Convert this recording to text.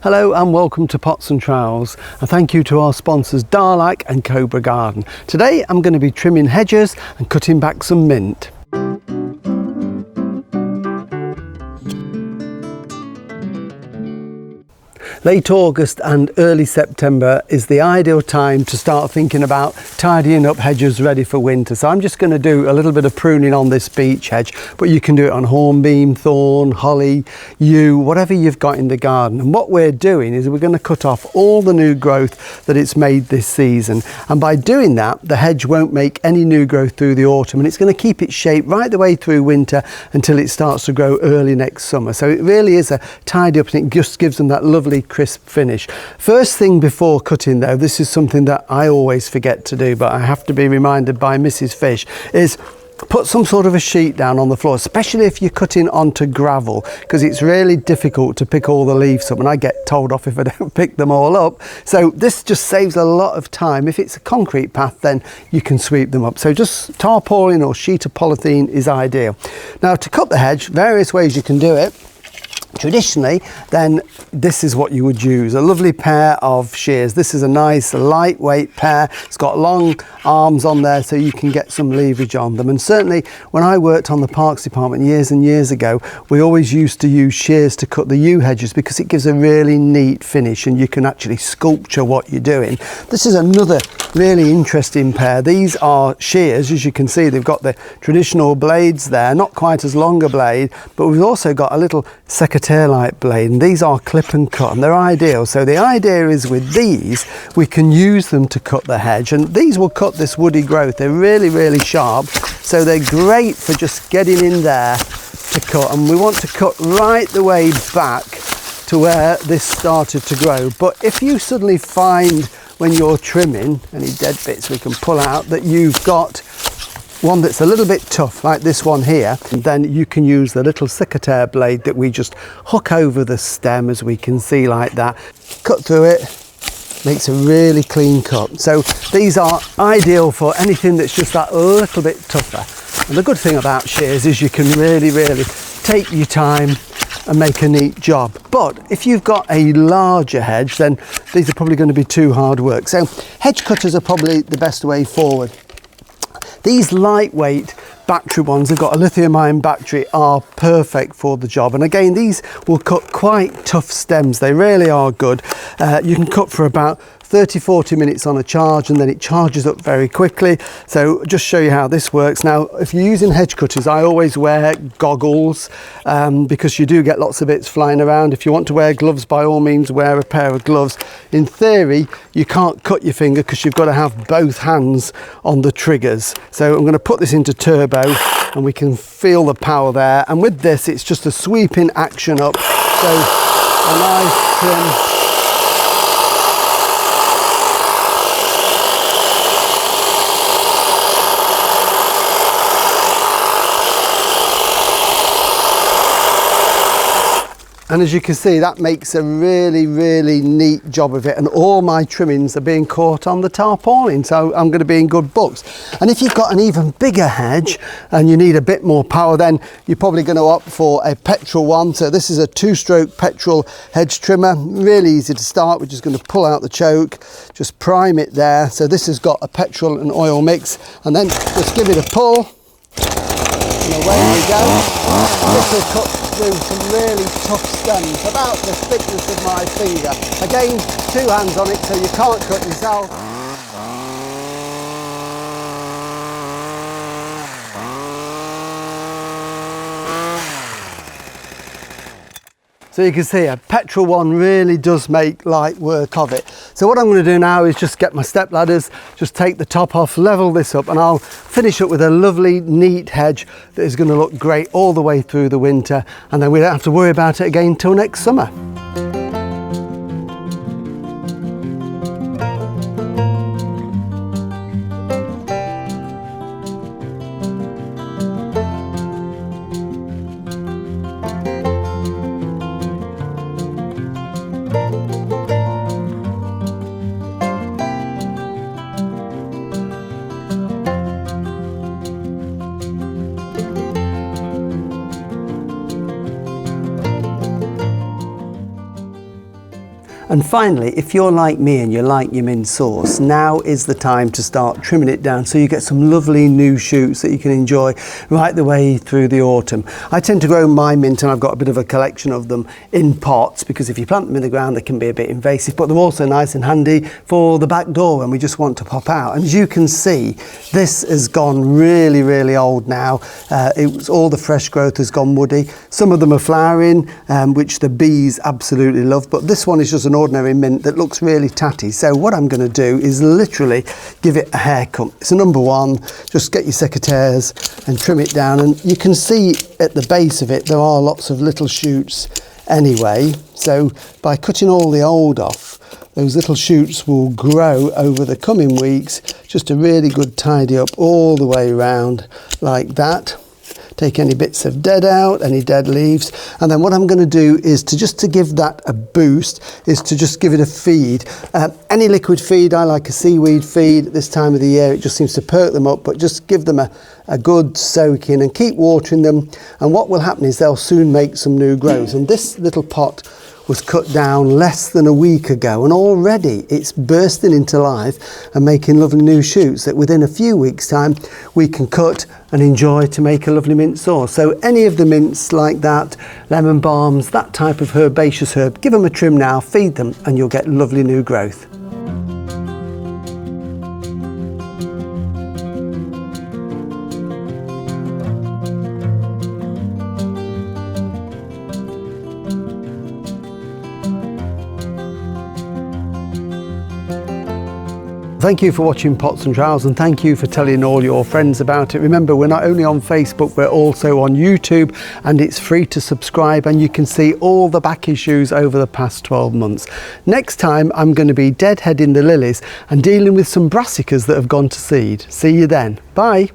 Hello and welcome to Pots and Trowels, and thank you to our sponsors Darlak and Cobra Garden. Today I'm going to be trimming hedges and cutting back some mint. Late August and early September is the ideal time to start thinking about tidying up hedges ready for winter. So I'm just going to do a little bit of pruning on this beech hedge, but you can do it on hornbeam, thorn, holly, yew, whatever you've got in the garden. And what we're doing is we're going to cut off all the new growth that it's made this season. And by doing that, the hedge won't make any new growth through the autumn, and it's going to keep its shape right the way through winter until it starts to grow early next summer. So it really is a tidy up, and it just gives them that lovely crisp finish. First thing before cutting though, this is something that I always forget to do, but I have to be reminded by Mrs. Fish, is put some sort of a sheet down on the floor, especially if you're cutting onto gravel, because it's really difficult to pick all the leaves up, and I get told off if I don't pick them all up. So this just saves a lot of time. If it's a concrete path, then you can sweep them up. So just tarpaulin or sheet of polythene is ideal. Now, to cut the hedge, various ways you can do it. Traditionally, then this is what you would use, a lovely pair of shears. This is a nice lightweight pair. It's got long arms on there so you can get some leverage on them. And certainly when I worked on the Parks Department years and years ago, we always used to use shears to cut the yew hedges because it gives a really neat finish and you can actually sculpture what you're doing. This is another really interesting pair. These are shears. As you can see, they've got the traditional blades there, not quite as long a blade, but we've also got a little secateurs-like blade, and these are clip and cut, and they're ideal. So the idea is with these we can use them to cut the hedge, and these will cut this woody growth. They're really sharp, so they're great for just getting in there to cut. And we want to cut right the way back to where this started to grow. But if you suddenly find when you're trimming any dead bits we can pull out that you've got one that's a little bit tough, like this one here, and then you can use the little secateurs blade that we just hook over the stem, as we can see, like that. Cut through it, makes a really clean cut. So these are ideal for anything that's just that little bit tougher. And the good thing about shears is you can really take your time and make a neat job. But if you've got a larger hedge, then these are probably going to be too hard work. So hedge cutters are probably the best way forward. These lightweight battery ones, they've got a lithium-ion battery, are perfect for the job. And again, these will cut quite tough stems. They really are good. You can cut for about 30-40 minutes on a charge, and then it charges up very quickly. So just show you how this works. Now, if you're using hedge cutters, I always wear goggles because you do get lots of bits flying around. If you want to wear gloves, by all means wear a pair of gloves. In theory, you can't cut your finger because you've got to have both hands on the triggers. So I'm going to put this into turbo and we can feel the power there. And with this, it's just a sweeping action up. So a nice trim. And as you can see, that makes a really neat job of it, and all my trimmings are being caught on the tarpaulin, so I'm going to be in good books. And if you've got an even bigger hedge and you need a bit more power, then you're probably going to opt for a petrol one. So this is a 2-stroke petrol hedge trimmer, really easy to start. We're just going to pull out the choke, just prime it there. So this has got a petrol and oil mix, and then just give it a pull and away we go. This will cut through some really tough stems, about the thickness of my finger. Again, 2 hands on it so you can't cut yourself. So you can see a petrol one really does make light work of it. So what I'm going to do now is just get my step ladders, just take the top off, level this up, and I'll finish up with a lovely neat hedge that is going to look great all the way through the winter, and then we don't have to worry about it again till next summer. And finally, if you're like me and you like your mint sauce, now is the time to start trimming it down so you get some lovely new shoots that you can enjoy right the way through the autumn. I tend to grow my mint, and I've got a bit of a collection of them in pots, because if you plant them in the ground they can be a bit invasive, but they're also nice and handy for the back door when we just want to pop out. And as you can see, this has gone really old now. All the fresh growth has gone woody. Some of them are flowering, which the bees absolutely love, but this one is just an ordinary mint that looks really tatty. So what I'm going to do is literally give it a haircut. It's a number one. Just get your secateurs and trim it down, and you can see at the base of it there are lots of little shoots anyway. So by cutting all the old off, those little shoots will grow over the coming weeks. Just a really good tidy up all the way around like that. Take any bits of dead out, any dead leaves, and then what I'm going to do is to give that a boost, is to just give it a feed. Any liquid feed, I like a seaweed feed at this time of the year. It just seems to perk them up, but just give them a good soaking and keep watering them, and what will happen is they'll soon make some new growth. And this little pot was cut down less than a week ago, and already it's bursting into life and making lovely new shoots that within a few weeks time we can cut and enjoy to make a lovely mint sauce. So any of the mints like that, lemon balms, that type of herbaceous herb, give them a trim now, feed them, and you'll get lovely new growth. Thank you for watching Pots and Trowels, and thank you for telling all your friends about it. Remember, we're not only on Facebook, we're also on YouTube, and it's free to subscribe, and you can see all the back issues over the past 12 months. Next time I'm going to be deadheading the lilies and dealing with some brassicas that have gone to seed. See you then. Bye.